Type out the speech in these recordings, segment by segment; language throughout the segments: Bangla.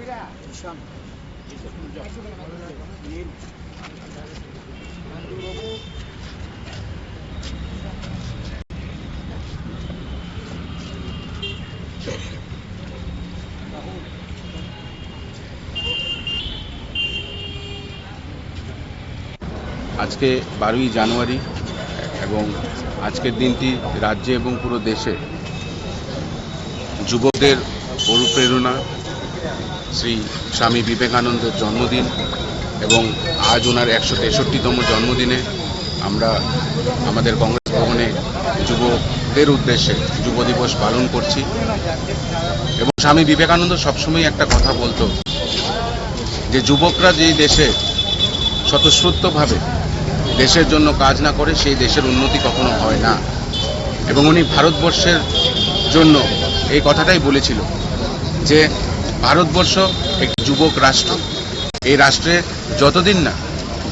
আজকে 12ই জানুয়ারি এবং আজকের দিনটি রাজ্যে এবং পুরো দেশে যুবকদের অনুপ্রেরণা শ্রী স্বামী বিবেকানন্দের জন্মদিন এবং আজ ওনার 163তম জন্মদিনে আমরা আমাদের কংগ্রেস ভবনে যুবকদের উদ্দেশ্যে যুব দিবস পালন করছি। এবং স্বামী বিবেকানন্দ সবসময় একটা কথা বলতো যে যুবকরা যেই দেশে স্বতঃস্ফূর্তভাবে দেশের জন্য কাজ না করে সেই দেশের উন্নতি কখনো হয় না। এবং উনি ভারতবর্ষের জন্য এই কথাটাই বলেছিল যে ভারতবর্ষ একটি যুবক রাষ্ট্র। এই রাষ্ট্রে যতদিন না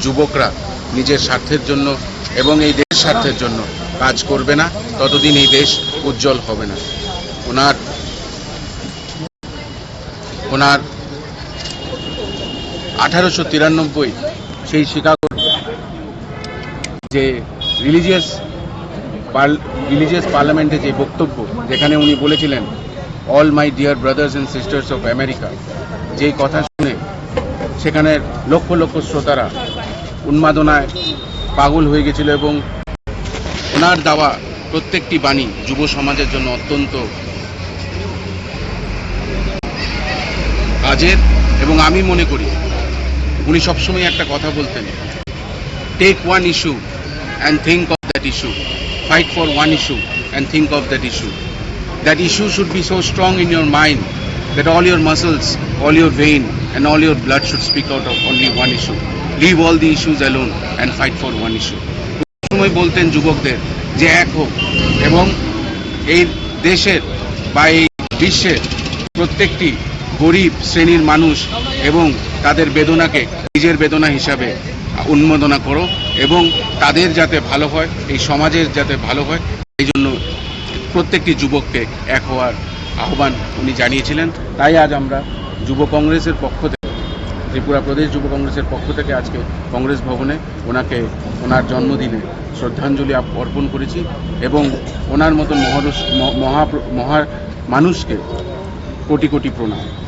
যুবকরা নিজের স্বার্থের জন্য এবং এই দেশের স্বার্থের জন্য কাজ করবে না ততদিন এই দেশ উজ্জ্বল হবে না। ওনার 1893 সেই শিকাগোর যে রিলিজিয়াস পার্লামেন্টে যে বক্তব্য, যেখানে উনি বলেছিলেন all my dear brothers and sisters of America, যেই কথা শুনে সেখানের লক্ষ লক্ষ শ্রোতারা উন্মাদনায় পাগল হয়ে গেছিল। এবং ওনার দেওয়া প্রত্যেকটি বাণী যুব সমাজের জন্য অত্যন্ত কাজের। এবং আমি মনে করি উনি সবসময় একটা কথা বলতেন, take one issue and think of that issue, fight for one issue and think of that issue. That issue should be so strong in your mind that all your muscles, all your vein and all your blood should speak out of only one issue. Leave all the issues alone and fight for one issue. সময় বলতেন যুবকদের যে এক হোক এবং এই দেশের বা এই বিশ্বের প্রত্যেকটি গরিব শ্রেণীর মানুষ এবং তাদের বেদনাকে নিজের বেদনা হিসাবে উন্মোদনা করো এবং তাদের যাতে ভালো হয়, এই সমাজের যাতে ভালো হয়, এই জন্য প্রত্যেকটি যুবককে এক হওয়ার আহ্বান উনি জানিয়েছিলেন। তাই আজ আমরা যুব কংগ্রেসের পক্ষ থেকে, ত্রিপুরা প্রদেশ যুব কংগ্রেসের পক্ষ থেকে আজকে কংগ্রেস ভবনে ওনার জন্মদিনে শ্রদ্ধাঞ্জলি অর্পণ করেছি এবং ওনার মতন মহা মানুষকে কোটি কোটি প্রণাম।